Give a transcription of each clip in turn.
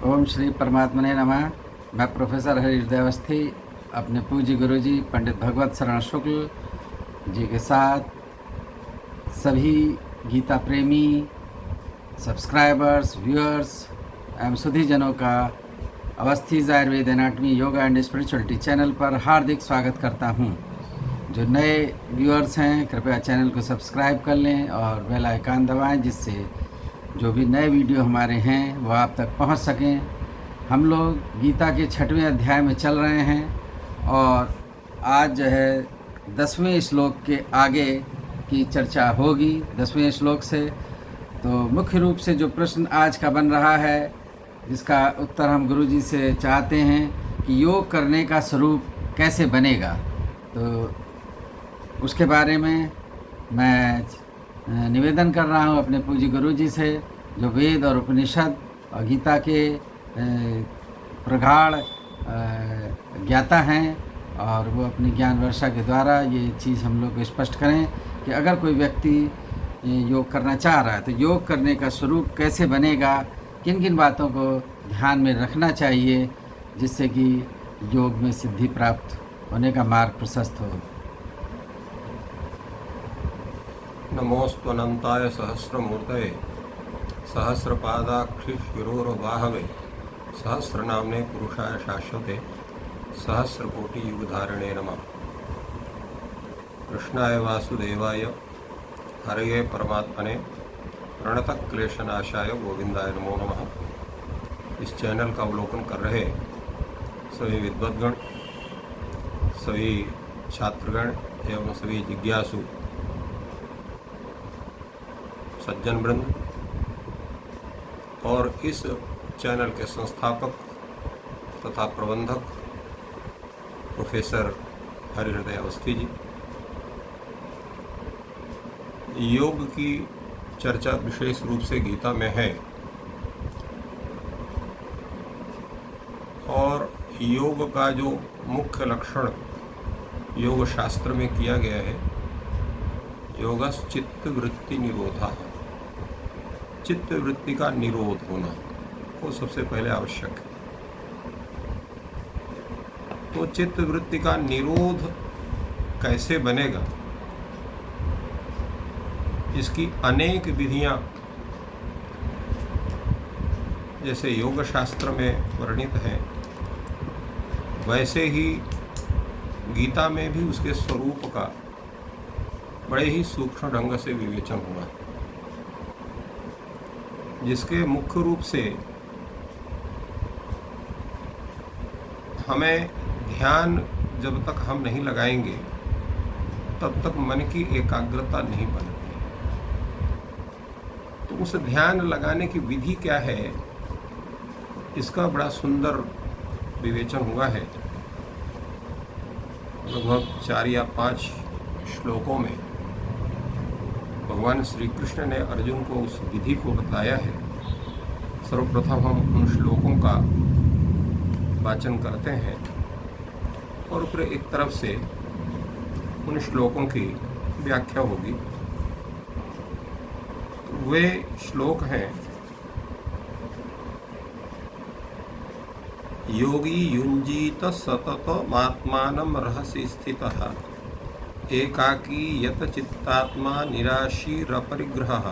ओम श्री परमात्मने नमः। मैं प्रोफेसर हरिहृदय अवस्थी अपने पूज्य गुरुजी पंडित भगवत शरण शुक्ल जी के साथ सभी गीता प्रेमी सब्सक्राइबर्स, व्यूअर्स एवं सुधी जनों का अवस्थीज Ayurveda anatomy yoga and spirituality channel पर हार्दिक स्वागत करता हूं। जो नए व्यूअर्स हैं कृपया चैनल को सब्सक्राइब कर लें और बेल आइकन दबाएं, जिससे जो भी नए वीडियो हमारे हैं वो आप तक पहुंच सकें। हम लोग गीता के 6वें अध्याय में चल रहे हैं और आज जो है 10वें श्लोक के आगे की चर्चा होगी। 10वें श्लोक से तो मुख्य रूप से जो प्रश्न आज का बन रहा है, जिसका उत्तर हम गुरुजी से चाहते हैं कि योग करने का स्वरूप कैसे बनेगा, तो उसके बारे में मैं निवेदन कर रहा हूँ अपने पूज्य गुरुजी से, जो वेद और उपनिषद और गीता के प्रगाढ़ ज्ञाता हैं, और वो अपनी ज्ञान वर्षा के द्वारा ये चीज़ हम लोग को स्पष्ट करें कि अगर कोई व्यक्ति योग करना चाह रहा है तो योग करने का स्वरूप कैसे बनेगा, किन किन बातों को ध्यान में रखना चाहिए जिससे कि योग में सिद्धि प्राप्त होने का मार्ग प्रशस्त हो। नमोऽस्त्वनन्ताय सहस्रमूर्तये सहस्रपादाक्षि शिरोर्बाहवे सहस्रनाम्ने पुरुषाय शाश्वते सहस्रकोटि युगधारिणे नमः। कृष्णाय वासुदेवाय हरये परमात्मने प्रणतक्लेशनाशाय गोविंदाय नमो नमः। इस चैनल का अवलोकन कर रहे सभी विद्वद्गण, सभी छात्रगण एवं सभी जिज्ञासु सज्जन वृंद और इस चैनल के संस्थापक तथा प्रबंधक प्रोफेसर हरिहृदय अवस्थी जी, योग की चर्चा विशेष रूप से गीता में है और योग का जो मुख्य लक्षण योग शास्त्र में किया गया है, योगस् चित्त वृत्ति निरोधा, चित्त वृत्ति का निरोध होना वो सबसे पहले आवश्यक है। तो चित्त वृत्ति का निरोध कैसे बनेगा, इसकी अनेक विधियां जैसे योग शास्त्र में वर्णित हैं, वैसे ही गीता में भी उसके स्वरूप का बड़े ही सूक्ष्म ढंग से विवेचन हुआ है, जिसके मुख्य रूप से हमें ध्यान जब तक हम नहीं लगाएंगे तब तक मन की एकाग्रता नहीं बनती। तो उस ध्यान लगाने की विधि क्या है, इसका बड़ा सुंदर विवेचन हुआ है। लगभग 4 या 5 श्लोकों में भगवान श्री कृष्ण ने अर्जुन को उस विधि को बताया है। सर्वप्रथम हम उन श्लोकों का वाचन करते हैं और फिर एक तरफ से उन श्लोकों की व्याख्या होगी। वे श्लोक हैं, योगी युञ्जीत सततमात्मानं रहसि स्थितः एकाकी यत चित्तात्मा निराशीरपरिग्रहः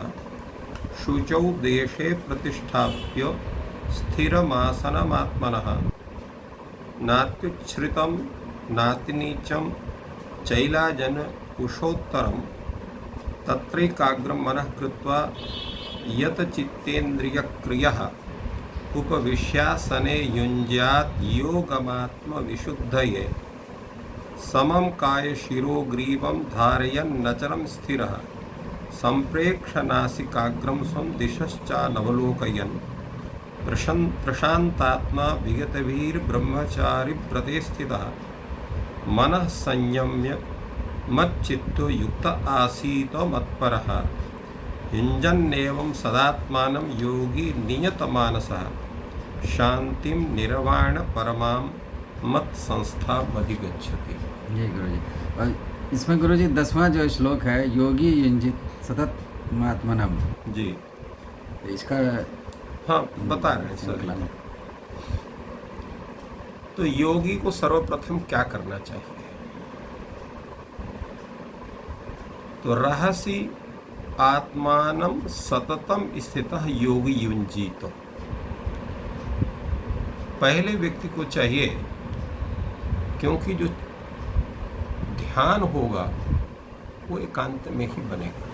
शुचौ देशे प्रतिष्ठाप्य स्थिरमासनमात्मनः नात्युच्छ्रितं नातिनीचं चैलाजन कुशोत्तरं तत्रैकाग्रं मनः कृत्वा यत चित्तेन्द्रियक्रियः उपविश्यासने युञ्ज्यात् योगमात्मविशुद्धये समं काय शिरोग्रीवं धारयन् नचरं स्थिरः संप्रेक्ष्य नासिकाग्रं स्वं दिशश्चानवलोकयन् प्रशान्तात्मा विगतवीर्ब्रह्मचारी व्रते स्थितः मनः संयम्य मच्चित्तो युक्त आसीत मत्परः युञ्जन्नेवं सदात्मानं योगी नियतमानसः शांतिं निर्वाण परमां मत संस्था अधिगच्छति। जी गुरुजी, और इसमें गुरुजी 10वां जो श्लोक है, योगी युञ्जित सततमात्मनः जी, इसका हाँ बता रहे हैं सर। तो योगी को सर्वप्रथम क्या करना चाहिए? तो रहसि आत्मानं सततम स्थितः योगी युञ्जीत। पहले व्यक्ति को चाहिए, क्योंकि जो ध्यान होगा वो एकांत में ही बनेगा।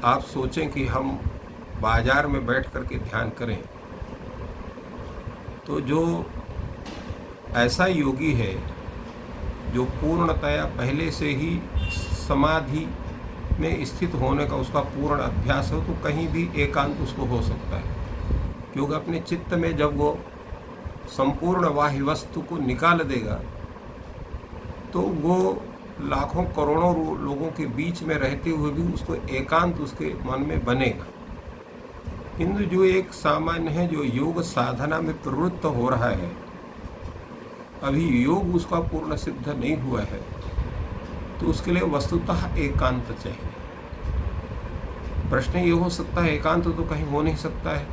आप सोचें कि हम बाजार में बैठ करके ध्यान करें, तो जो ऐसा योगी है जो पूर्णतया पहले से ही समाधि में स्थित होने का उसका पूर्ण अभ्यास हो, तो कहीं भी एकांत उसको हो सकता है। क्योंकि अपने चित्त में जब वो संपूर्ण बाह्य वस्तु को निकाल देगा, तो वो लाखों करोड़ों लोगों के बीच में रहते हुए भी उसको एकांत उसके मन में बनेगा। किंतु जो एक सामान्य है जो योग साधना में प्रवृत्त हो रहा है, अभी योग उसका पूर्ण सिद्ध नहीं हुआ है, तो उसके लिए वस्तुतः एकांत चाहिए। प्रश्न ये हो सकता है, एकांत तो कहीं हो नहीं सकता है।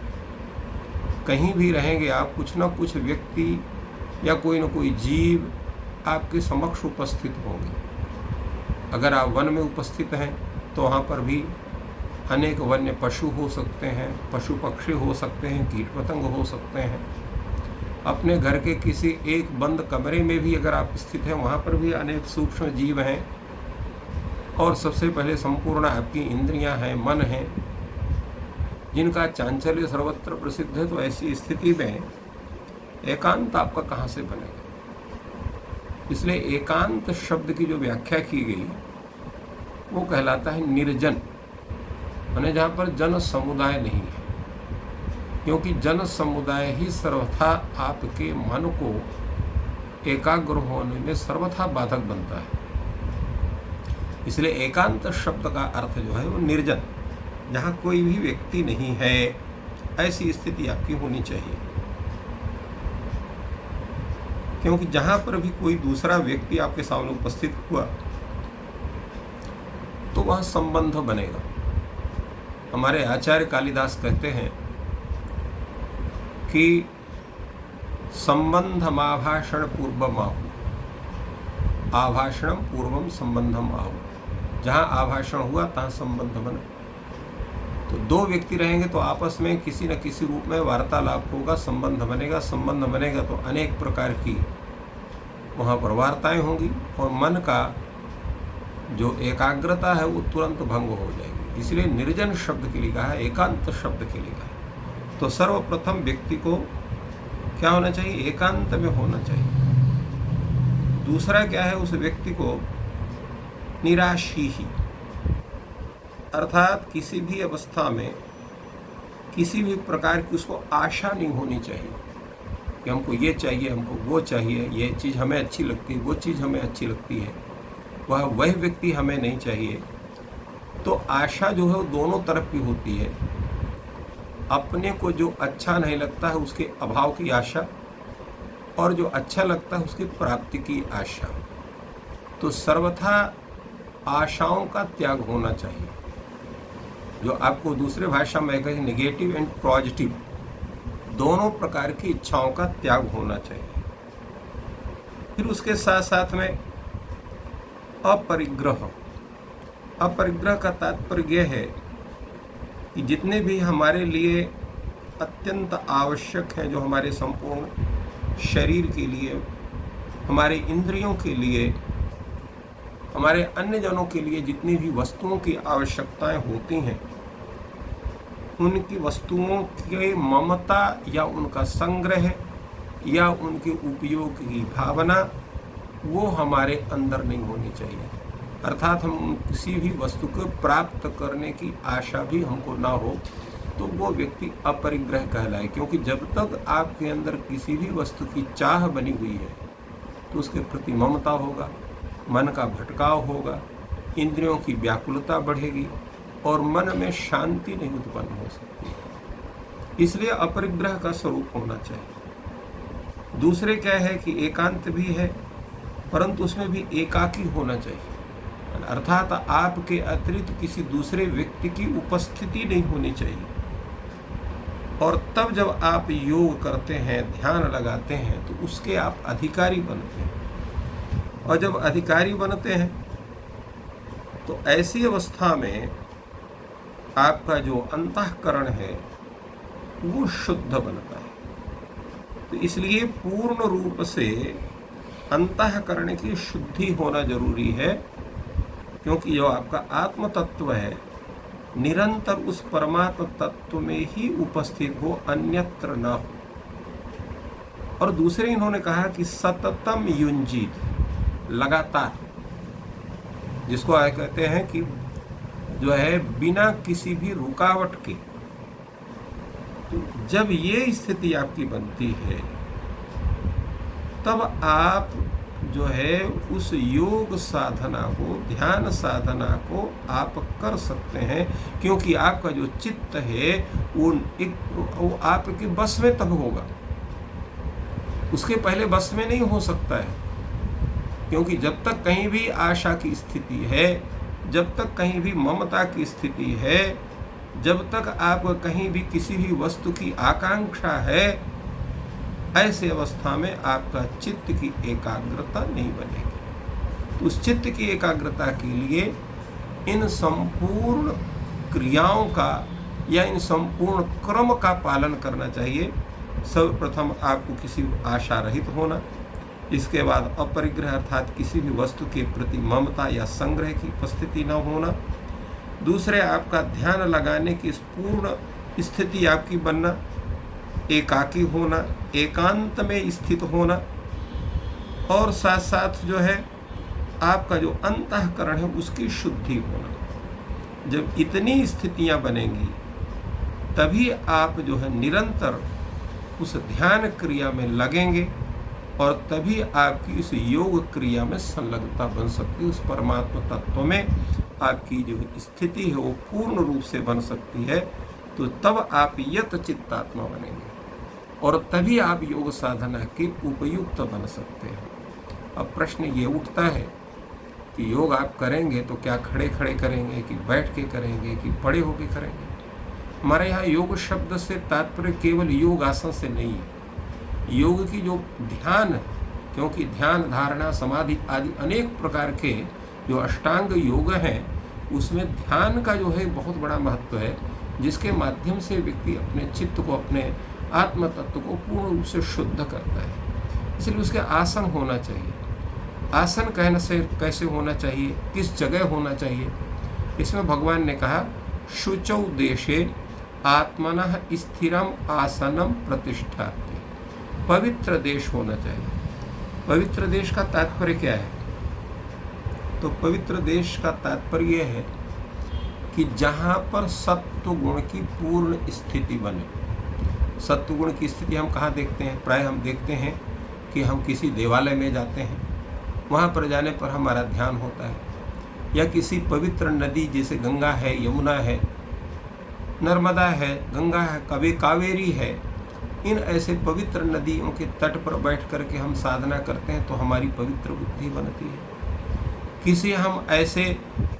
कहीं भी रहेंगे आप, कुछ ना कुछ व्यक्ति या कोई ना कोई जीव आपके समक्ष उपस्थित होंगे। अगर आप वन में उपस्थित हैं तो वहाँ पर भी अनेक वन्य पशु हो सकते हैं, पशु पक्षी हो सकते हैं, कीट पतंग हो सकते हैं। अपने घर के किसी एक बंद कमरे में भी अगर आप स्थित हैं, वहाँ पर भी अनेक सूक्ष्म जीव हैं। और सबसे पहले संपूर्ण आपकी इंद्रियां हैं, मन है, जिनका चांचल्य सर्वत्र प्रसिद्ध है। तो ऐसी स्थिति में एकांत आपका कहाँ से बनेगा? इसलिए एकांत शब्द की जो व्याख्या की गई वो कहलाता है निर्जन, माने जहाँ पर जन समुदाय नहीं है। क्योंकि जन समुदाय ही सर्वथा आपके मन को एकाग्र होने में सर्वथा बाधक बनता है। इसलिए एकांत शब्द का अर्थ जो है वो निर्जन, जहाँ कोई भी व्यक्ति नहीं है, ऐसी स्थिति आपकी होनी चाहिए। क्योंकि जहाँ पर भी कोई दूसरा व्यक्ति आपके सामने उपस्थित हुआ तो वहाँ संबंध बनेगा। हमारे आचार्य कालिदास कहते हैं कि संबंधम आभाषण पूर्वम आहु, आभाषणम पूर्वम संबंधम आहु। जहाँ आभाषण हुआ तहाँ संबंध बना। तो दो व्यक्ति रहेंगे तो आपस में किसी न किसी रूप में वार्तालाप होगा, संबंध बनेगा। संबंध बनेगा तो अनेक प्रकार की वहाँ पर वार्ताएं होंगी और मन का जो एकाग्रता है वो तुरंत भंग हो जाएगी। इसलिए निर्जन शब्द के लिए कहा है, एकांत शब्द के लिए कहा है। तो सर्वप्रथम व्यक्ति को क्या होना चाहिए? एकांत में होना चाहिए। दूसरा क्या है? उस व्यक्ति को निराशी ही, अर्थात किसी भी अवस्था में किसी भी प्रकार की उसको आशा नहीं होनी चाहिए कि हमको ये चाहिए, हमको वो चाहिए, ये चीज़ हमें अच्छी लगती है, वो चीज़ हमें अच्छी लगती है, वह व्यक्ति हमें नहीं चाहिए। तो आशा जो है वो दोनों तरफ की होती है। अपने को जो अच्छा नहीं लगता है उसके अभाव की आशा, और जो अच्छा लगता है उसकी प्राप्ति की आशा। तो सर्वथा आशाओं का त्याग होना चाहिए। जो आपको दूसरे भाषा में कहें नेगेटिव एंड पॉजिटिव, दोनों प्रकार की इच्छाओं का त्याग होना चाहिए। फिर उसके साथ साथ में अपरिग्रह। अपरिग्रह का तात्पर्य यह है कि जितने भी हमारे लिए अत्यंत आवश्यक हैं, जो हमारे संपूर्ण शरीर के लिए, हमारे इंद्रियों के लिए, हमारे अन्य जनों के लिए जितनी भी वस्तुओं की आवश्यकताएं होती हैं, उनकी वस्तुओं के ममता या उनका संग्रह या उनके उपयोग की भावना वो हमारे अंदर नहीं होनी चाहिए। अर्थात हम किसी भी वस्तु को प्राप्त करने की आशा भी हमको ना हो, तो वो व्यक्ति अपरिग्रह कहलाए। क्योंकि जब तक आपके अंदर किसी भी वस्तु की चाह बनी हुई है तो उसके प्रति ममता होगा, मन का भटकाव होगा, इंद्रियों की व्याकुलता बढ़ेगी और मन में शांति नहीं उत्पन्न हो सकती। इसलिए अपरिग्रह का स्वरूप होना चाहिए। दूसरे क्या है कि एकांत भी है, परंतु उसमें भी एकाकी होना चाहिए। अर्थात आपके अतिरिक्त किसी दूसरे व्यक्ति की उपस्थिति नहीं होनी चाहिए। और तब जब आप योग करते हैं, ध्यान लगाते हैं, तो उसके आप अधिकारी बनते हैं। और जब अधिकारी बनते हैं तो ऐसी अवस्था में आपका जो अंतःकरण है वो शुद्ध बनता है। तो इसलिए पूर्ण रूप से अंतःकरण की शुद्धि होना जरूरी है, क्योंकि जो आपका आत्म तत्व है निरंतर उस परमात्म तत्व में ही उपस्थित हो, अन्यत्र न हो। और दूसरे इन्होंने कहा कि सततम युंजीत, लगातार, जिसको कहते हैं कि जो है बिना किसी भी रुकावट के। तो जब ये स्थिति आपकी बनती है तब आप जो है उस योग साधना को, ध्यान साधना को आप कर सकते हैं, क्योंकि आपका जो चित्त है वो आपके बस में तब होगा, उसके पहले बस में नहीं हो सकता है। क्योंकि जब तक कहीं भी आशा की स्थिति है, जब तक कहीं भी ममता की स्थिति है, जब तक आप कहीं भी किसी भी वस्तु की आकांक्षा है, ऐसे अवस्था में आपका चित्त की एकाग्रता नहीं बनेगी। उस चित्त की एकाग्रता के लिए इन संपूर्ण क्रियाओं का या इन संपूर्ण क्रम का पालन करना चाहिए। सर्वप्रथम आपको किसी आशा रहित होना, इसके बाद अपरिग्रह अर्थात किसी भी वस्तु के प्रति ममता या संग्रह की उपस्थिति न होना। दूसरे, आपका ध्यान लगाने की पूर्ण स्थिति आपकी बनना, एकाकी होना, एकांत में स्थित होना, और साथ साथ जो है आपका जो अंतःकरण है उसकी शुद्धि होना। जब इतनी स्थितियां बनेंगी तभी आप जो है निरंतर उस ध्यान क्रिया में लगेंगे, और तभी आपकी इस योग क्रिया में संलग्नता बन सकती है। उस परमात्मा तत्व में आपकी जो स्थिति है वो पूर्ण रूप से बन सकती है। तो तब आप यत चित्तात्मा बनेंगे और तभी आप योग साधना के उपयुक्त बन सकते हैं। अब प्रश्न ये उठता है कि योग आप करेंगे तो क्या खड़े खड़े करेंगे, कि बैठ के करेंगे, कि पड़े होके करेंगे? हमारे यहाँ योग शब्द से तात्पर्य केवल योग आसन से नहीं है। योग की जो ध्यान है, क्योंकि ध्यान, धारणा, समाधि आदि अनेक प्रकार के जो अष्टांग योग हैं उसमें ध्यान का जो है बहुत बड़ा महत्व है, जिसके माध्यम से व्यक्ति अपने चित्त को, अपने आत्म तत्व को पूर्ण रूप से शुद्ध करता है। इसलिए उसके आसन होना चाहिए। आसन कहने से कैसे होना चाहिए, किस जगह होना चाहिए? इसमें भगवान ने कहा शुचौ देशे आत्मनः स्थिरम आसनम प्रतिष्ठाते। पवित्र देश होना चाहिए। पवित्र देश का तात्पर्य क्या है? तो पवित्र देश का तात्पर्य है कि जहाँ पर सत्व गुण की पूर्ण स्थिति बने। सत्व गुण की स्थिति हम कहाँ देखते हैं? प्राय हम देखते हैं कि हम किसी देवालय में जाते हैं, वहाँ पर जाने पर हमारा ध्यान होता है, या किसी पवित्र नदी जैसे गंगा है, यमुना है, नर्मदा है, गंगा है, कभी कावेरी है, इन ऐसे पवित्र नदियों के तट पर बैठ कर के हम साधना करते हैं तो हमारी पवित्र बुद्धि बनती है। किसी हम ऐसे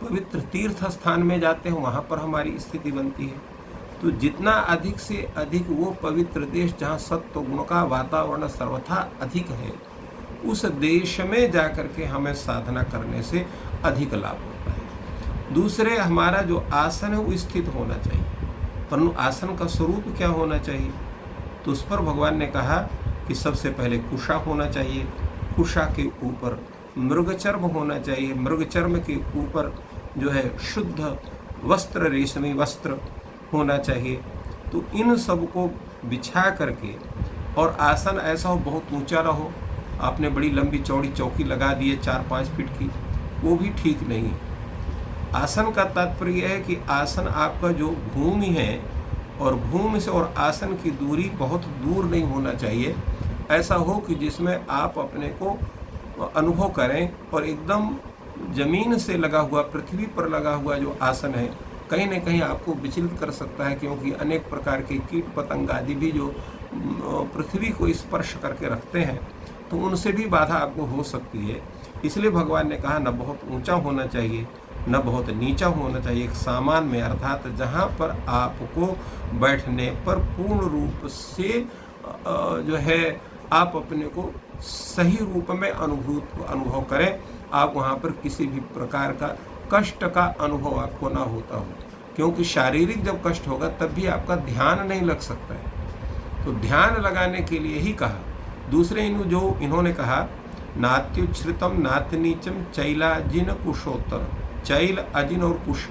पवित्र तीर्थ स्थान में जाते हैं, वहाँ पर हमारी स्थिति बनती है। तो जितना अधिक से अधिक वो पवित्र देश जहाँ सत्व गुण का वातावरण सर्वथा अधिक है, उस देश में जा कर के हमें साधना करने से अधिक लाभ होता है। दूसरे, हमारा जो आसन है वो स्थित होना चाहिए, परंतु आसन का स्वरूप क्या होना चाहिए? तो उस पर भगवान ने कहा कि सबसे पहले कुशा होना चाहिए, कुशा के ऊपर मृगचर्म होना चाहिए, मृगचर्म के ऊपर जो है शुद्ध वस्त्र, रेशमी वस्त्र होना चाहिए। तो इन सब को बिछा करके, और आसन ऐसा हो बहुत ऊंचा ना हो, आपने बड़ी लंबी चौड़ी चौकी लगा दी है 4-5 फीट की, वो भी ठीक नहीं है। आसन का तात्पर्य है कि आसन आपका जो भूमि है, और भूमि से और आसन की दूरी बहुत दूर नहीं होना चाहिए। ऐसा हो कि जिसमें आप अपने को अनुभव करें, और एकदम जमीन से लगा हुआ, पृथ्वी पर लगा हुआ जो आसन है कहीं न कहीं आपको विचलित कर सकता है, क्योंकि अनेक प्रकार के कीट पतंग आदि भी जो पृथ्वी को स्पर्श करके रखते हैं, तो उनसे भी बाधा आपको हो सकती है। इसलिए भगवान ने कहा न बहुत ऊंचा होना चाहिए, न बहुत नीचा होना चाहिए, एक सामान में, अर्थात जहाँ पर आपको बैठने पर पूर्ण रूप से जो है आप अपने को सही रूप में अनुभव करें। आप वहाँ पर किसी भी प्रकार का कष्ट का अनुभव आपको ना होता हो, क्योंकि शारीरिक जब कष्ट होगा तब भी आपका ध्यान नहीं लग सकता है। तो ध्यान लगाने के लिए ही कहा। दूसरे जो इन्होंने कहा, नात्युच्छ्रितम नातनीचम चैलाजिन कुशोत्तर, चैल अजिन और कुश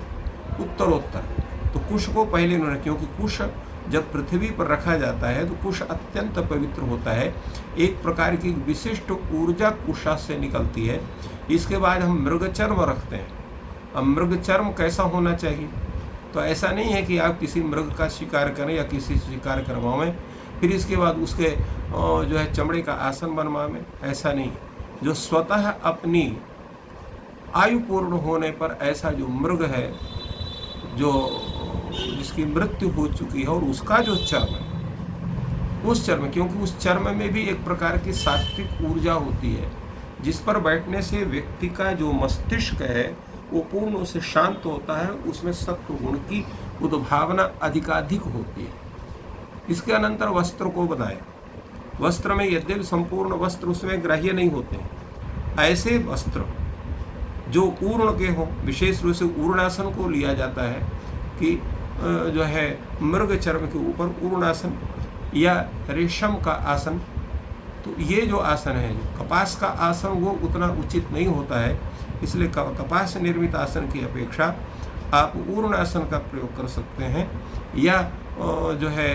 उत्तरोत्तर। तो कुश को पहले इन्होंने, क्योंकि कुश जब पृथ्वी पर रखा जाता है तो कुश अत्यंत पवित्र होता है, एक प्रकार की विशिष्ट ऊर्जा कुशा से निकलती है। इसके बाद हम मृगचर्म रखते हैं। अब मृगचर्म कैसा होना चाहिए? तो ऐसा नहीं है कि आप किसी मृग का शिकार करें या किसी शिकार करवाएं, फिर इसके बाद उसके जो है चमड़े का आसन बनवाएं, ऐसा नहीं। जो स्वतः अपनी आयु पूर्ण होने पर ऐसा जो मृग है, जो जिसकी मृत्यु हो चुकी है, और उसका जो चर्म है, उस चर्म, क्योंकि उस चर्म में भी एक प्रकार की सात्विक ऊर्जा होती है, जिस पर बैठने से व्यक्ति का जो मस्तिष्क है वो पूर्ण से शांत होता है, उसमें सत्व गुण की उद्भावना अधिकाधिक होती है। इसके अनंतर वस्त्र को बनाए। वस्त्र में यद्यपि संपूर्ण वस्त्र उसमें ग्राह्य नहीं होते हैं, ऐसे वस्त्र जो ऊर्ण के हों, विशेष रूप से ऊर्णासन को लिया जाता है कि जो है मृग चर्म के ऊपर ऊर्णासन या रेशम का आसन। तो ये जो आसन है, कपास का आसन, वो उतना उचित नहीं होता है, इसलिए कपास से निर्मित आसन की अपेक्षा आप ऊर्णासन का प्रयोग कर सकते हैं, या जो है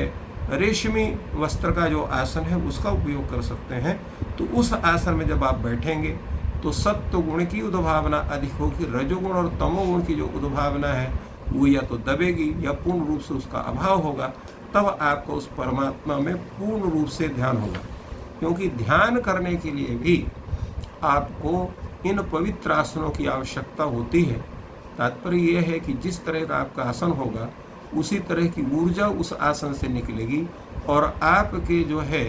रेशमी वस्त्र का जो आसन है उसका उपयोग कर सकते हैं। तो उस आसन में जब आप बैठेंगे तो सत्व गुण की उद्भावना अधिक होगी, रजोगुण और तमोगुण की जो उद्भावना है वो या तो दबेगी या पूर्ण रूप से उसका अभाव होगा। तब आपको उस परमात्मा में पूर्ण रूप से ध्यान होगा। क्योंकि ध्यान करने के लिए भी आपको इन पवित्र आसनों की आवश्यकता होती है। तात्पर्य यह है कि जिस तरह का आपका आसन होगा उसी तरह की ऊर्जा उस आसन से निकलेगी, और आपके जो है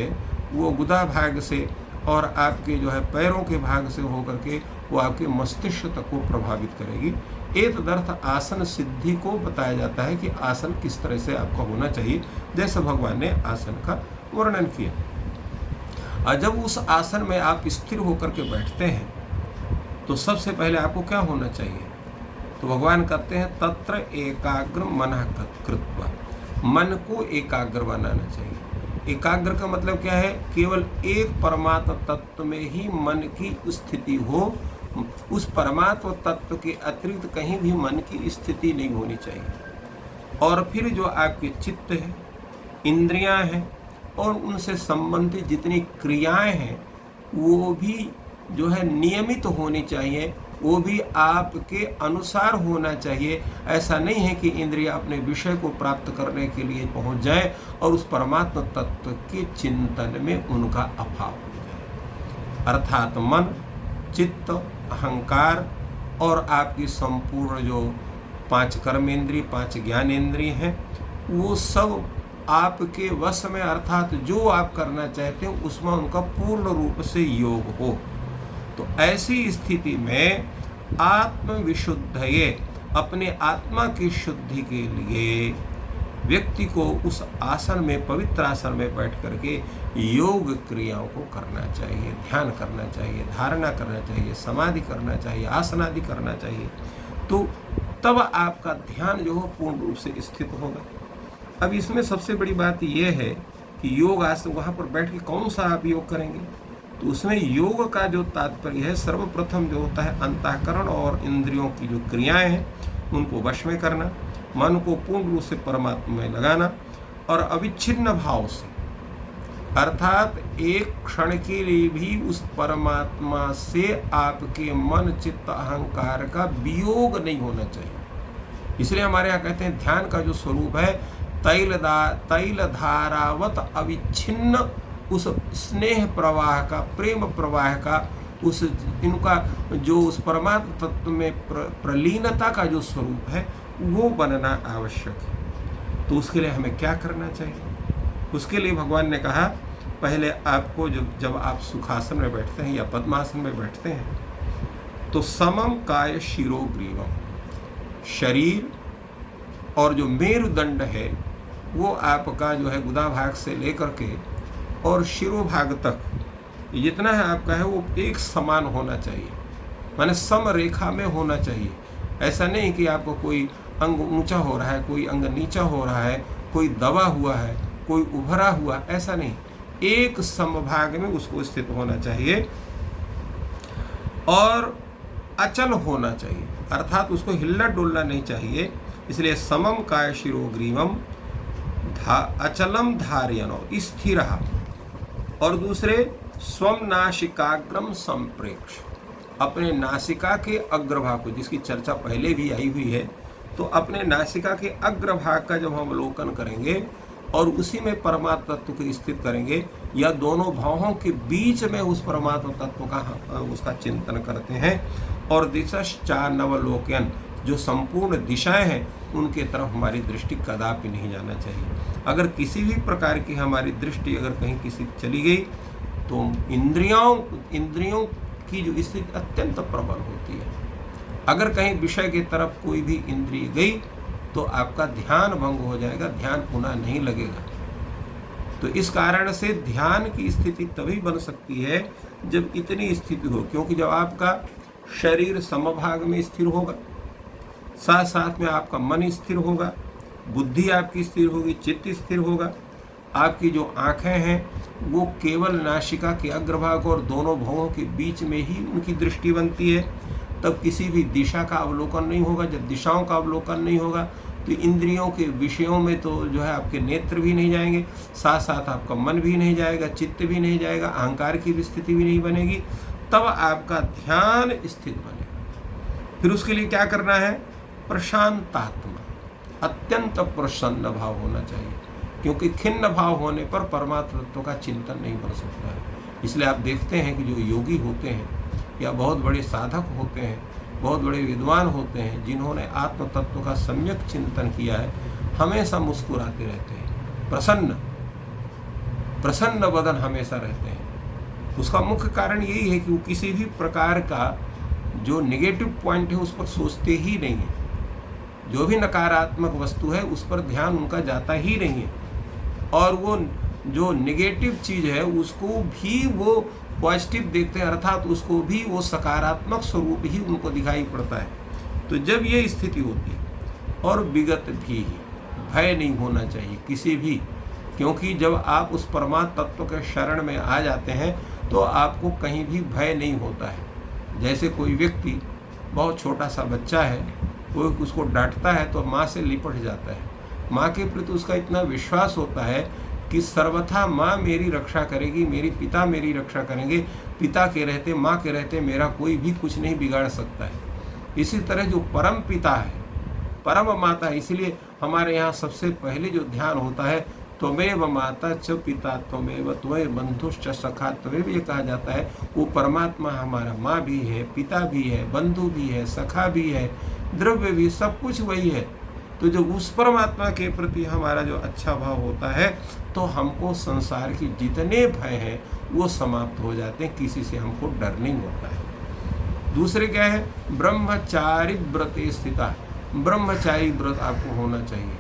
वो गुदा भाग से और आपके जो है पैरों के भाग से होकर के वो आपके मस्तिष्क तक को प्रभावित करेगी। एक तदर्थ आसन सिद्धि को बताया जाता है कि आसन किस तरह से आपका होना चाहिए, जैसे भगवान ने आसन का वर्णन किया। और जब उस आसन में आप स्थिर होकर के बैठते हैं तो सबसे पहले आपको क्या होना चाहिए? तो भगवान कहते हैं तत्र एकाग्र मनः कृत्वा, मन को एकाग्र बनाना चाहिए। एकाग्र का मतलब क्या है? केवल एक परमात्म तत्व में ही मन की स्थिति हो, उस परमात्म तत्व के अतिरिक्त कहीं भी मन की स्थिति नहीं होनी चाहिए। और फिर जो आपके चित्त है, इंद्रियां हैं और उनसे संबंधित जितनी क्रियाएं हैं वो भी जो है नियमित होनी चाहिए, वो भी आपके अनुसार होना चाहिए। ऐसा नहीं है कि इंद्रियां अपने विषय को प्राप्त करने के लिए पहुंच जाएं और उस परमात्मा तत्व के चिंतन में उनका अभाव हो जाए। अर्थात मन, चित्त, अहंकार और आपकी संपूर्ण जो 5 कर्मेंद्रिय, 5 ज्ञानेंद्रिय हैं, वो सब आपके वश में, अर्थात जो आप करना चाहते हैं उसमें उनका पूर्ण रूप से योग हो। तो ऐसी स्थिति में आत्मविशुद्धये, अपने आत्मा की शुद्धि के लिए व्यक्ति को उस आसन में, पवित्र आसन में बैठ करके योग क्रियाओं को करना चाहिए, ध्यान करना चाहिए, धारणा करना चाहिए, समाधि करना चाहिए, आसन आदि करना चाहिए। तो तब आपका ध्यान जो हो पूर्ण रूप से स्थित होगा। अब इसमें सबसे बड़ी बात यह है कि योग आसन, वहाँ पर बैठ के कौन सा आप योग करेंगे? तो उसमें योग का जो तात्पर्य है, सर्वप्रथम जो होता है अंतःकरण और इंद्रियों की जो क्रियाएं हैं उनको वश में करना, मन को पूर्ण रूप से परमात्मा में लगाना और अविच्छिन्न भाव से, अर्थात एक क्षण के लिए भी उस परमात्मा से आपके मन, चित्त, अहंकार का वियोग नहीं होना चाहिए। इसलिए हमारे यहाँ कहते हैं ध्यान का जो स्वरूप है तैल धारावत अविच्छिन्न, उस स्नेह प्रवाह का, प्रेम प्रवाह का, उस इनका जो उस परमात्मा तत्व में प्रलीनता का जो स्वरूप है वो बनना आवश्यक है। तो उसके लिए हमें क्या करना चाहिए? उसके लिए भगवान ने कहा, पहले आपको जब आप सुखासन में बैठते हैं या पद्मासन में बैठते हैं तो समम काय शिरो ग्रीवम, शरीर और जो मेरुदंड है वो आपका जो है गुदा भाग से लेकर के और शिरोभाग तक जितना है आपका है वो एक समान होना चाहिए, माने सम रेखा में होना चाहिए। ऐसा नहीं कि आपको कोई अंग ऊंचा हो रहा है, कोई अंग नीचा हो रहा है, कोई दबा हुआ है, कोई उभरा हुआ, ऐसा नहीं। एक समभाग में उसको स्थित होना चाहिए और अचल होना चाहिए, अर्थात उसको हिलना डुलना नहीं चाहिए। इसलिए समम काय शिरोग्रीवम अचलम धारयनो स्थिर। और दूसरे स्वम नासिकाग्रम संप्रेक्ष, अपने नासिका के अग्रभाग को, जिसकी चर्चा पहले भी आई हुई है, तो अपने नासिका के अग्रभाग का जब हम अवलोकन करेंगे और उसी में परमात्मा तत्व को स्थित करेंगे या दोनों भावों के बीच में उस परमात्मा तत्व का उसका चिंतन करते हैं और दिशाश्चानवलोकन, जो संपूर्ण दिशाएं हैं उनके तरफ हमारी दृष्टि कदापि नहीं जाना चाहिए। अगर किसी भी प्रकार की हमारी दृष्टि अगर कहीं किसी चली गई तो इंद्रियों की जो स्थिति अत्यंत प्रबल होती है। अगर कहीं विषय की तरफ कोई भी इंद्रिय गई तो आपका ध्यान भंग हो जाएगा, ध्यान पुनः नहीं लगेगा। तो इस कारण से ध्यान की स्थिति तभी बन सकती है जब इतनी स्थिति हो, क्योंकि जब आपका शरीर समभाग में स्थिर होगा, साथ साथ में आपका मन स्थिर होगा, बुद्धि आपकी स्थिर होगी, चित्त स्थिर होगा, आपकी जो आँखें हैं वो केवल नासिका के अग्रभाग और दोनों भवों के बीच में ही उनकी दृष्टि बनती है, तब किसी भी दिशा का अवलोकन नहीं होगा। जब दिशाओं का अवलोकन नहीं होगा तो इंद्रियों के विषयों में तो जो है आपके नेत्र भी नहीं जाएंगे, साथ साथ आपका मन भी नहीं जाएगा, चित्त भी नहीं जाएगा, अहंकार की भी स्थिति भी नहीं बनेगी, तब आपका ध्यान स्थित बनेगा। फिर उसके लिए क्या करना है? प्रशांतात्मा, अत्यंत प्रसन्न भाव होना चाहिए, क्योंकि खिन्न भाव होने पर परमात्मा तत्व का चिंतन नहीं बन सकता है। इसलिए आप देखते हैं कि जो योगी होते हैं या बहुत बड़े साधक होते हैं, बहुत बड़े विद्वान होते हैं, जिन्होंने आत्म तत्व का सम्यक चिंतन किया है, हमेशा मुस्कुराते रहते हैं, प्रसन्न बदन हमेशा रहते हैं। उसका मुख्य कारण यही है कि वो किसी भी प्रकार का जो नेगेटिव पॉइंट है उस पर सोचते ही नहीं है। जो भी नकारात्मक वस्तु है उस पर ध्यान उनका जाता ही नहीं है, और वो जो नेगेटिव चीज़ है उसको भी वो पॉजिटिव देखते हैं, अर्थात उसको भी वो सकारात्मक स्वरूप ही उनको दिखाई पड़ता है। तो जब ये स्थिति होती है, और विगत भी भय नहीं होना चाहिए किसी भी, क्योंकि जब आप उस परमात्म तत्व के शरण में आ जाते हैं तो आपको कहीं भी भय नहीं होता है। जैसे कोई व्यक्ति, बहुत छोटा सा बच्चा है, कोई उसको डांटता है तो माँ से लिपट जाता है, माँ के प्रति उसका इतना विश्वास होता है कि सर्वथा माँ मेरी रक्षा करेगी, मेरी पिता मेरी रक्षा करेंगे, पिता के रहते माँ के रहते मेरा कोई भी कुछ नहीं बिगाड़ सकता है। इसी तरह जो परम पिता है, परम माता है, इसलिए हमारे यहाँ सबसे पहले जो ध्यान होता है त्वमेव माता च पिता त्वमेव त्वमेव बंधुश्च सखा त्वमेव, ये कहा जाता है वो परमात्मा हमारा माँ भी है, पिता भी है, बंधु भी है, सखा भी है, द्रव्य भी, सब कुछ वही है। तो जो उस परमात्मा के प्रति हमारा जो अच्छा भाव होता है तो हमको संसार की जितने भय हैं वो समाप्त हो जाते हैं, किसी से हमको डर नहीं होता है। दूसरे क्या है? ब्रह्मचारी व्रते स्थिता, ब्रह्मचारी व्रत आपको होना चाहिए,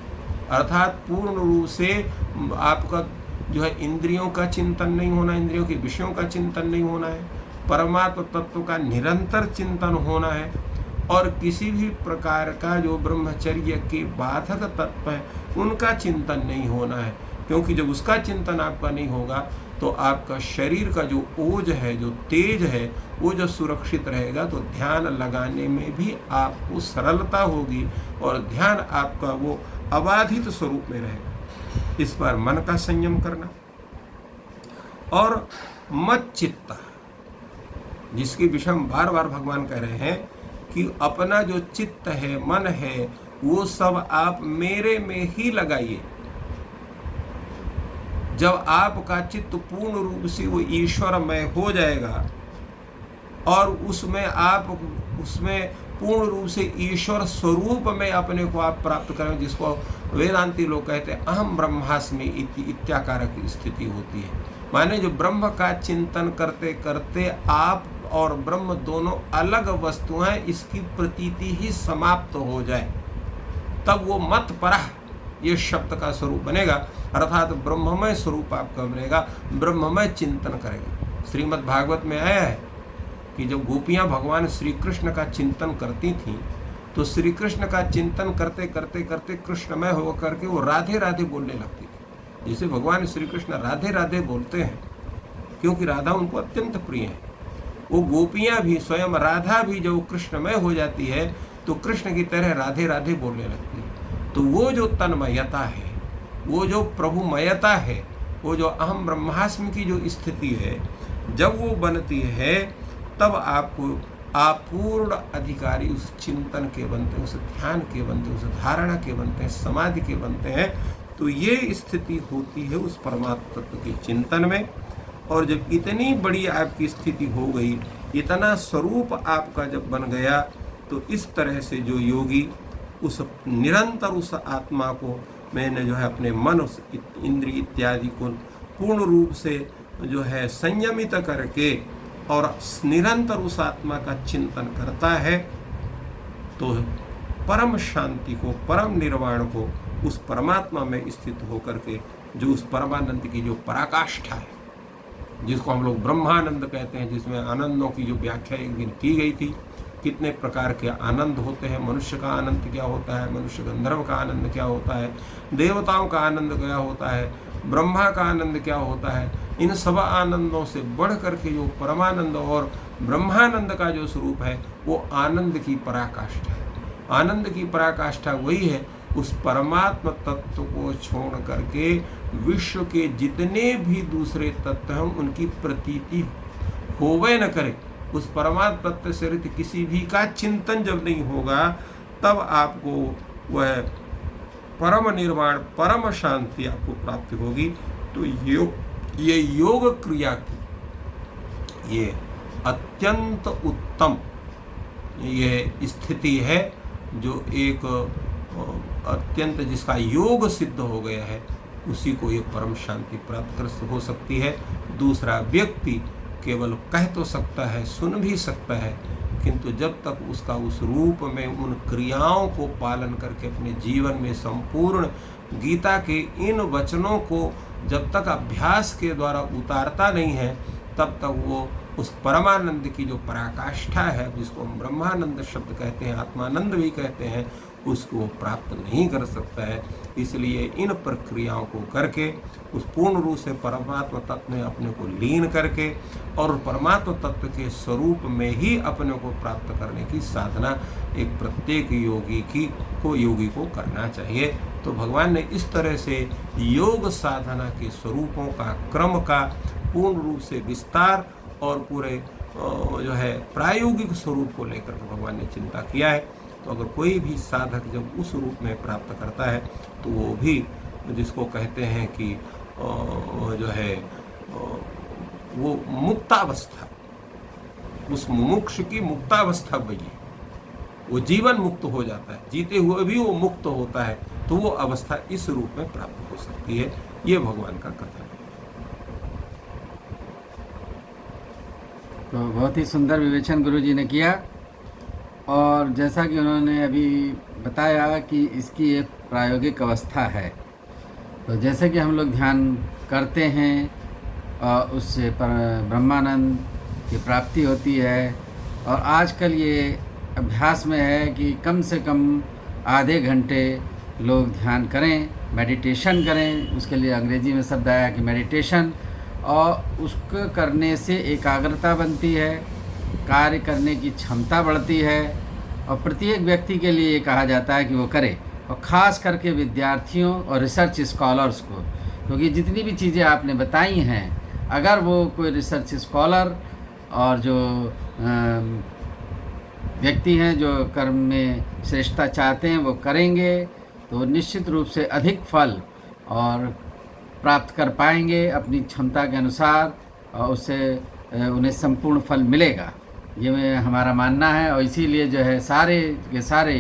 अर्थात पूर्ण रूप से आपका जो है इंद्रियों का चिंतन नहीं होना, इंद्रियों के विषयों का चिंतन नहीं होना है, परमात्म तत्व का निरंतर चिंतन होना है, और किसी भी प्रकार का जो ब्रह्मचर्य के बाधक तत्व है उनका चिंतन नहीं होना है, क्योंकि जब उसका चिंतन आपका नहीं होगा तो आपका शरीर का जो ओज है, जो तेज है, वो जब सुरक्षित रहेगा तो ध्यान लगाने में भी आपको सरलता होगी और ध्यान आपका वो अबाधित स्वरूप में रहेगा। इस पर मन का संयम करना और मत चित्ता, जिसके विषय में बार बार भगवान कह रहे हैं कि अपना जो चित्त है, मन है, वो सब आप मेरे में ही लगाइए। जब आपका चित्त पूर्ण रूप से वो ईश्वरमय हो जाएगा और उसमें पूर्ण रूप से ईश्वर स्वरूप में अपने को आप प्राप्त करें, जिसको वेदांती लोग कहते हैं अहम ब्रह्मास्मि इत्याकार की स्थिति होती है। माने जो ब्रह्म का चिंतन करते करते आप और ब्रह्म दोनों अलग वस्तुएं हैं, इसकी प्रतीति ही समाप्त हो जाए, तब वो मत परह ये शब्द का स्वरूप बनेगा, अर्थात ब्रह्ममय स्वरूप आपका बनेगा, ब्रह्ममय चिंतन करेगा। श्रीमद् भागवत में आया है कि जब गोपियां भगवान श्री कृष्ण का चिंतन करती थीं, तो श्री कृष्ण का चिंतन करते करते करते कृष्णमय होकर के वो राधे राधे बोलने लगती थी। जैसे भगवान श्री कृष्ण राधे राधे बोलते हैं, क्योंकि राधा उनको अत्यंत प्रिय है। वो गोपियां भी, स्वयं राधा भी जब कृष्णमय हो जाती है तो कृष्ण की तरह राधे राधे बोलने लगती है। तो वो जो तन्मयता है, वो जो प्रभुमयता है, वो जो अहम ब्रह्मास्मि की जो स्थिति है, जब वो बनती है तब आपको आप पूर्ण अधिकारी उस चिंतन के बनते हैं, उस ध्यान के बनते हैं, उस धारणा के बनते हैं, समाधि के बनते हैं। तो ये स्थिति होती है उस परमात्मा तत्व के चिंतन में। और जब इतनी बड़ी आपकी स्थिति हो गई, इतना स्वरूप आपका जब बन गया, तो इस तरह से जो योगी उस निरंतर उस आत्मा को मैंने जो है अपने मन, उस इंद्रिय इत्यादि को पूर्ण रूप से जो है संयमित करके और निरंतर उस आत्मा का चिंतन करता है, तो परम शांति को, परम निर्वाण को, उस परमात्मा में स्थित होकर के जो उस परमानंद की जो पराकाष्ठा है, जिसको हम लोग ब्रह्मानंद कहते हैं, जिसमें आनंदों की जो व्याख्या एक दिन की गई थी, कितने प्रकार के आनंद होते हैं, मनुष्य का आनंद क्या होता है, मनुष्य गंधर्व का आनंद क्या होता है, देवताओं का आनंद क्या होता है, ब्रह्मा का आनंद क्या होता है। इन सब आनंदों से बढ़ करके जो परमानंद और ब्रह्मानंद का जो स्वरूप है, वो आनंद की पराकाष्ठा है। आनंद की पराकाष्ठा वही है, उस परमात्मा तत्व को छोड़ करके विश्व के जितने भी दूसरे तत्व हैं उनकी प्रतीति होवे न करे। उस परमात्मा तत्व से रहित किसी भी का चिंतन जब नहीं होगा, तब आपको वह परम निर्वाण, परम शांति आपको प्राप्त होगी। तो ये योग क्रिया की ये अत्यंत उत्तम ये स्थिति है, जो एक अत्यंत जिसका योग सिद्ध हो गया है, उसी को ये परम शांति प्राप्त कर हो सकती है। दूसरा व्यक्ति केवल कह तो सकता है, सुन भी सकता है, किंतु जब तक उसका उस रूप में उन क्रियाओं को पालन करके अपने जीवन में संपूर्ण गीता के इन वचनों को जब तक अभ्यास के द्वारा उतारता नहीं है, तब तक वो उस परमानंद की जो पराकाष्ठा है, जिसको हम ब्रह्मानंद शब्द कहते हैं, आत्मानंद भी कहते हैं, उसको प्राप्त नहीं कर सकता है। इसलिए इन प्रक्रियाओं को करके उस पूर्ण रूप से परमात्मा तत्व में अपने को लीन करके और परमात्मा तत्व के स्वरूप में ही अपने को प्राप्त करने की साधना एक प्रत्येक योगी को करना चाहिए। तो भगवान ने इस तरह से योग साधना के स्वरूपों का, क्रम का पूर्ण रूप से विस्तार और पूरे जो है प्रायोगिक स्वरूप को लेकर भगवान ने चिंता किया है। तो अगर कोई भी साधक जब उस रूप में प्राप्त करता है, तो वो भी जिसको कहते हैं कि जो है वो मुक्तावस्था, उस मुमुक्ष की मुक्तावस्था वही है, वो जीवन मुक्त हो जाता है, जीते हुए भी वो मुक्त होता है। तो वो अवस्था इस रूप में प्राप्त हो सकती है। ये भगवान का कथन है। तो बहुत ही सुंदर विवेचन गुरुजी ने किया, और जैसा कि उन्होंने अभी बताया कि इसकी एक प्रायोगिक अवस्था है। तो जैसे कि हम लोग ध्यान करते हैं और उससे ब्रह्मानंद की प्राप्ति होती है, और आजकल ये अभ्यास में है कि कम से कम आधे घंटे लोग ध्यान करें, मेडिटेशन करें। उसके लिए अंग्रेजी में शब्द आया कि मेडिटेशन, और उसको करने से एकाग्रता बनती है, कार्य करने की क्षमता बढ़ती है, और प्रत्येक व्यक्ति के लिए ये कहा जाता है कि वो करे, और ख़ास करके विद्यार्थियों और रिसर्च स्कॉलर्स को, क्योंकि जितनी भी चीज़ें आपने बताई हैं, अगर वो कोई रिसर्च स्कॉलर और जो व्यक्ति हैं जो कर्म में श्रेष्ठता चाहते हैं वो करेंगे, तो निश्चित रूप से अधिक फल और प्राप्त कर पाएंगे अपनी क्षमता के अनुसार, और उससे उन्हें संपूर्ण फल मिलेगा। ये हमारा मानना है, और इसीलिए जो है सारे के सारे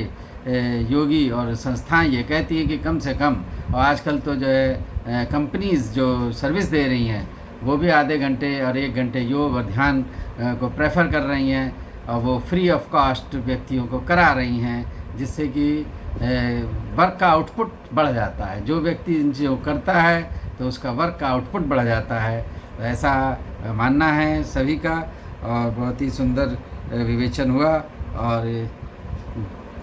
योगी और संस्थाएं ये कहती है कि कम से कम, और आजकल तो जो है कंपनीज़ जो सर्विस दे रही हैं वो भी आधे घंटे और 1 घंटे योग और ध्यान को प्रेफर कर रही हैं और वो फ्री ऑफ कॉस्ट व्यक्तियों को करा रही हैं, जिससे कि वर्क का आउटपुट बढ़ जाता है। जो व्यक्ति इन चीज़ों को करता है तो उसका वर्क का आउटपुट बढ़ जाता है, तो ऐसा मानना है सभी का। और बहुत ही सुंदर विवेचन हुआ और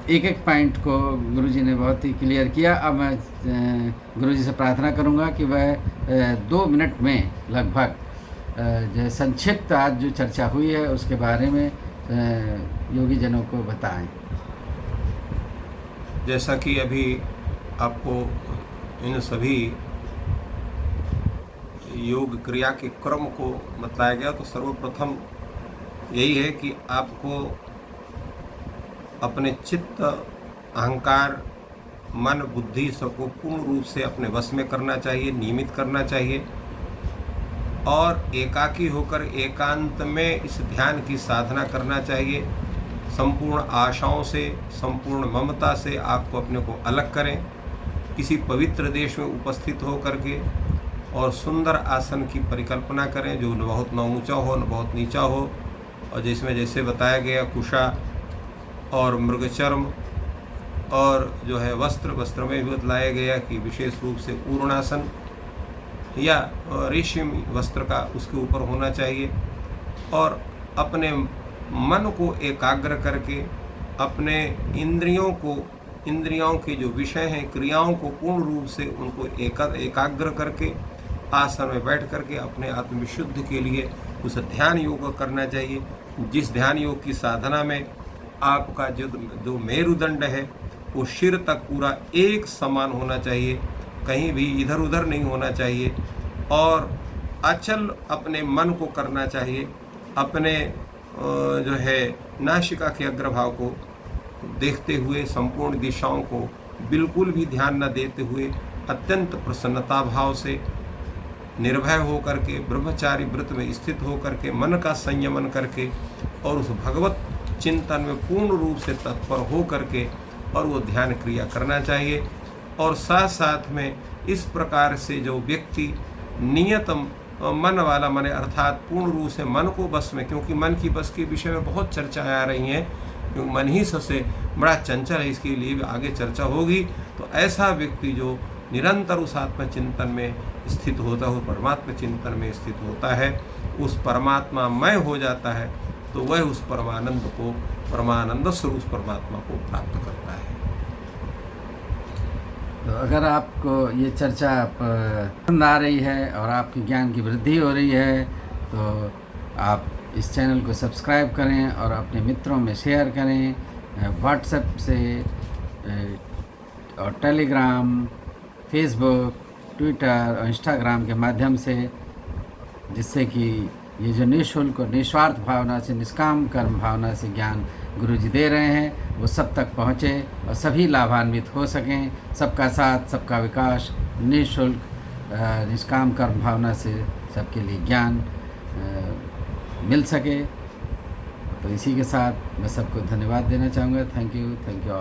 एक एक पॉइंट को गुरुजी ने बहुत ही क्लियर किया। अब मैं गुरुजी से प्रार्थना करूंगा कि वह 2 मिनट में लगभग जो संक्षिप्त आज जो चर्चा हुई है उसके बारे में योगी जनों को बताएं। जैसा कि अभी आपको इन सभी योग क्रिया के क्रम को बताया गया, तो सर्वप्रथम यही है कि आपको अपने चित्त, अहंकार, मन, बुद्धि सबको पूर्ण रूप से अपने वश में करना चाहिए, नियमित करना चाहिए और एकाकी होकर एकांत में इस ध्यान की साधना करना चाहिए। संपूर्ण आशाओं से, संपूर्ण ममता से आपको अपने को अलग करें, किसी पवित्र देश में उपस्थित हो करके और सुंदर आसन की परिकल्पना करें जो न बहुत न ऊंचा हो न बहुत नीचा हो, और जिसमें जैसे बताया गया कुशा और मृगचर्म और जो है वस्त्र में भी बतलाया गया कि विशेष रूप से पूर्णासन या रेशम वस्त्र का उसके ऊपर होना चाहिए। और अपने मन को एकाग्र करके अपने इंद्रियों के जो विषय हैं, क्रियाओं को पूर्ण रूप से उनको एकाग्र करके आसन में बैठ करके अपने आत्मविशुद्धि के लिए उस ध्यान योग करना चाहिए। जिस ध्यान योग की साधना में आपका जो मेरुदंड है वो सिर तक पूरा एक समान होना चाहिए, कहीं भी इधर उधर नहीं होना चाहिए और अचल अपने मन को करना चाहिए। अपने जो है नासिका के अग्रभाव को देखते हुए संपूर्ण दिशाओं को बिल्कुल भी ध्यान न देते हुए अत्यंत प्रसन्नता भाव से निर्भय हो करके ब्रह्मचारी व्रत में स्थित हो करके मन का संयमन करके और उस भगवत चिंतन में पूर्ण रूप से तत्पर हो करके और वो ध्यान क्रिया करना चाहिए। और साथ साथ में इस प्रकार से जो व्यक्ति नियत मन वाला, मन अर्थात पूर्ण रूप से मन को बस में, क्योंकि मन की बस के विषय में बहुत चर्चाएं आ रही हैं, क्योंकि मन ही सबसे बड़ा चंचल है, इसके लिए भी आगे चर्चा होगी। तो ऐसा व्यक्ति जो निरंतर उस आत्मचिंतन में स्थित होता है, परमात्मा चिंतन में स्थित होता है, उस परमात्मा मय हो जाता है, तो वह उस परमानंद स्वरूप परमात्मा को प्राप्त करता है। तो अगर आपको ये चर्चा पसंद आ रही है और आपके ज्ञान की वृद्धि हो रही है तो आप इस चैनल को सब्सक्राइब करें और अपने मित्रों में शेयर करें, व्हाट्सएप से और टेलीग्राम, फेसबुक, ट्विटर और इंस्टाग्राम के माध्यम से, जिससे कि ये जो निःशुल्क और निस्वार्थ भावना से, निष्काम कर्म भावना से ज्ञान गुरुजी दे रहे हैं वो सब तक पहुँचे और सभी लाभान्वित हो सकें। सबका साथ, सबका विकास, निःशुल्क निष्काम कर्म भावना से सबके लिए ज्ञान मिल सके। तो इसी के साथ मैं सबको धन्यवाद देना चाहूँगा। Thank you.